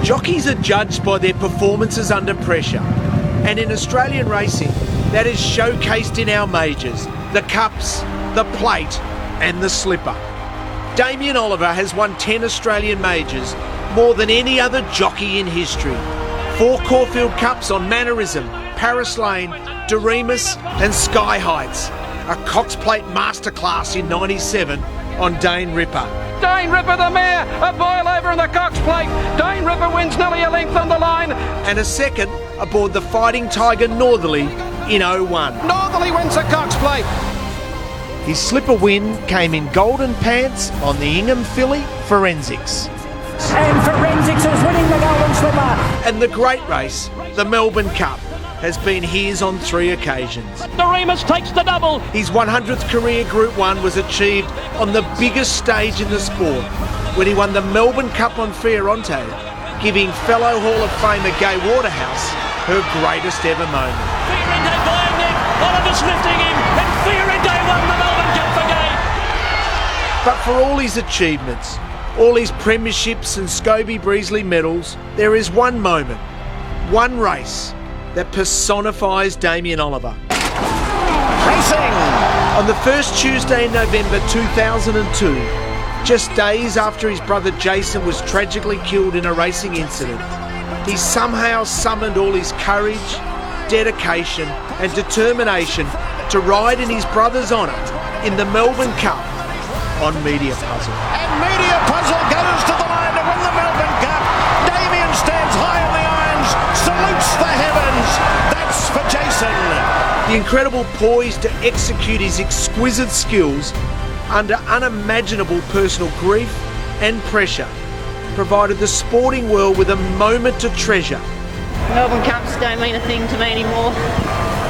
Jockeys are judged by their performances under pressure, and in Australian racing, that is showcased in our majors, the Cups, the Plate and the Slipper. Damien Oliver has won 10 Australian majors, more than any other jockey in history. 4 Caulfield Cups on Mannerism, Paris Lane, Doremus and Sky Heights. A Cox Plate masterclass in '97 on Dane Ripper. Dane Ripper the mare, a boil over in the Cox Plate. Dane Ripper wins nearly a length on the line. And a second aboard the Fighting Tiger Northerly in '01. Northerly wins the Cox Plate. His Slipper win came in Golden Pants on the Ingham filly Forensics. And Forensics is winning the Golden Slipper. And the great race, the Melbourne Cup, has been his on 3 occasions. Doremus takes the double. His 100th career Group 1 was achieved on the biggest stage in the sport when he won the Melbourne Cup on Fioronte, giving fellow Hall of Famer Gay Waterhouse her greatest ever moment. Fioronte by Nick, Oliver's lifting him, and Fioronte won the Melbourne Cup for Gay. But for all his achievements, all his premierships and Scobie Breesley medals, there is one moment, one race that personifies Damien Oliver. Racing! On the first Tuesday in November 2002, just days after his brother Jason was tragically killed in a racing incident, he somehow summoned all his courage, dedication and determination to ride in his brother's honour in the Melbourne Cup on Media Puzzle. And Media Puzzle goes to the line to win the Melbourne Cup. Damien stands high on the irons, salutes the heavens. That's for Jason. The incredible poise to execute his exquisite skills under unimaginable personal grief and pressure provided the sporting world with a moment to treasure. Melbourne Cups don't mean a thing to me anymore.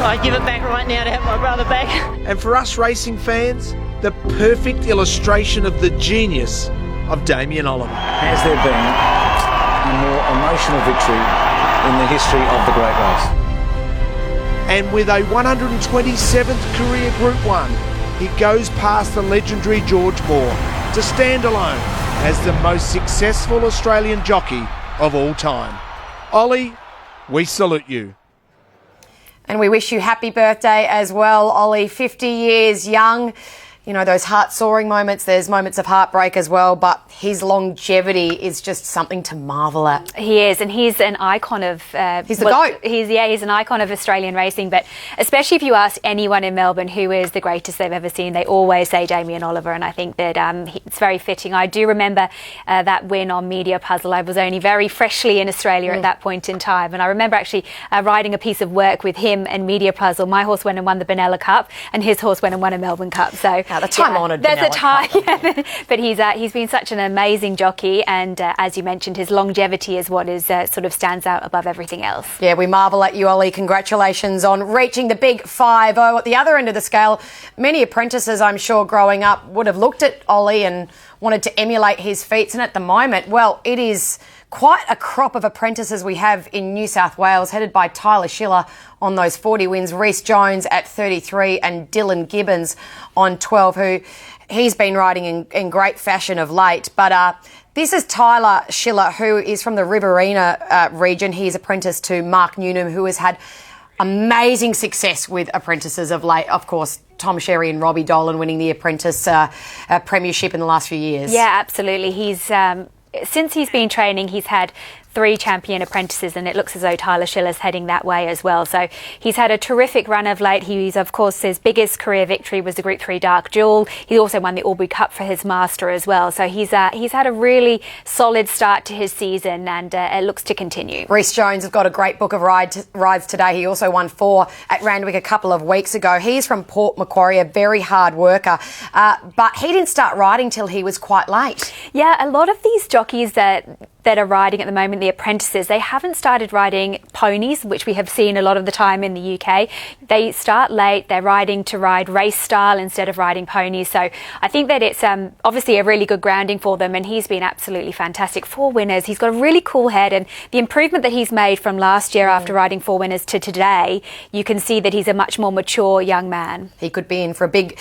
I'd give it back right now to have my brother back. And for us racing fans, the perfect illustration of the genius of Damien Oliver. Has there been a more emotional victory in the history of the great race? And with a 127th career Group 1, he goes past the legendary George Moore to stand alone as the most successful Australian jockey of all time. Ollie, we salute you. And we wish you happy birthday as well, Ollie. 50 years young. You know, those heart-soaring moments, there's moments of heartbreak as well, but his longevity is just something to marvel at. He is, and he's an icon of... he's the GOAT. He's an icon of Australian racing, but especially if you ask anyone in Melbourne who is the greatest they've ever seen, they always say Damien Oliver, and I think that it's very fitting. I do remember that win on Media Puzzle. I was only very freshly in Australia at that point in time, and I remember actually riding a piece of work with him and Media Puzzle. My horse went and won the Benalla Cup, and his horse went and won a Melbourne Cup, so... the time-honoured There's a time, yeah. But he's been such an amazing jockey, and as you mentioned, his longevity is what is sort of stands out above everything else. Yeah, we marvel at you, Ollie. Congratulations on reaching the big 5-0. At the other end of the scale, many apprentices, I'm sure, growing up would have looked at Ollie and wanted to emulate his feats, and at the moment, well, it is quite a crop of apprentices we have in New South Wales, headed by Tyler Schiller on those 40 wins, Rhys Jones at 33 and Dylan Gibbons on 12, who he's been riding in great fashion of late. But this is Tyler Schiller, who is from the Riverina region. He's apprenticed to Mark Newnham, who has had amazing success with apprentices of late. Of course, Tom Sherry and Robbie Dolan winning the apprentice premiership in the last few years. Yeah, absolutely. He's since he's been training, he's had 3 champion apprentices, and it looks as though Tyler Schiller's heading that way as well. So he's had a terrific run of late. He's, of course, his biggest career victory was the Group 3 Dark Jewel. He also won the Albury Cup for his master as well. So he's had a really solid start to his season, and it looks to continue. Rhys Jones have got a great book of rides today. He also won 4 at Randwick a couple of weeks ago. He's from Port Macquarie, a very hard worker, but he didn't start riding till he was quite late. Yeah, a lot of these jockeys that are riding at the moment, the apprentices, they haven't started riding ponies, which we have seen a lot of the time in the UK. They start late, they're riding to ride race style instead of riding ponies. So I think that it's obviously a really good grounding for them, and he's been absolutely fantastic. 4 winners, he's got a really cool head, and the improvement that he's made from last year after riding 4 winners to today, you can see that he's a much more mature young man. He could be in for a big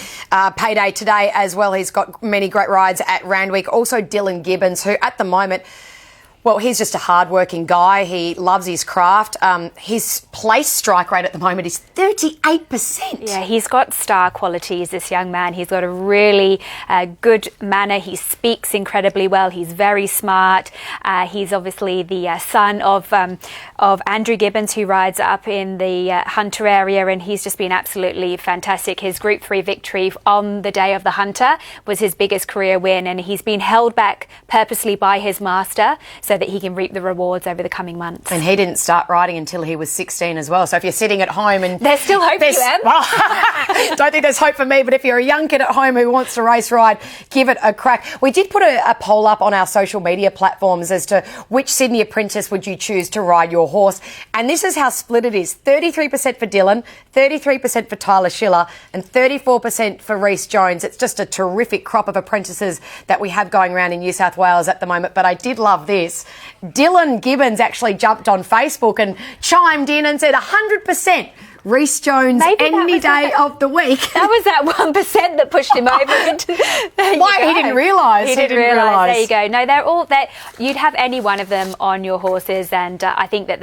payday today as well. He's got many great rides at Randwick. Also Dylan Gibbons, who at the moment, Well, he's just a hard-working guy. He loves his craft. His place strike rate at the moment is 38%. Yeah, he's got star qualities, this young man. He's got a really good manner. He speaks incredibly well. He's very smart. He's obviously the son of Andrew Gibbons, who rides up in the Hunter area, and he's just been absolutely fantastic. His Group 3 victory on the day of the Hunter was his biggest career win, and he's been held back purposely by his master so that he can reap the rewards over the coming months. And he didn't start riding until he was 16 as well. So if you're sitting at home and... There's still hope for you, Em. Well, don't think there's hope for me, but if you're a young kid at home who wants to race ride, give it a crack. We did put a poll up on our social media platforms as to which Sydney Apprentice would you choose to ride your horse. And this is how split it is. 33% for Dylan, 33% for Tyler Schiller, and 34% for Rhys Jones. It's just a terrific crop of apprentices that we have going around in New South Wales at the moment. But I did love this. Dylan Gibbons actually jumped on Facebook and chimed in and said 100% Rhys Jones any day of the week. That was that 1% that pushed him over. He didn't realise. He didn't realise. There you go. No, they're all that. You'd have any one of them on your horses, and I think that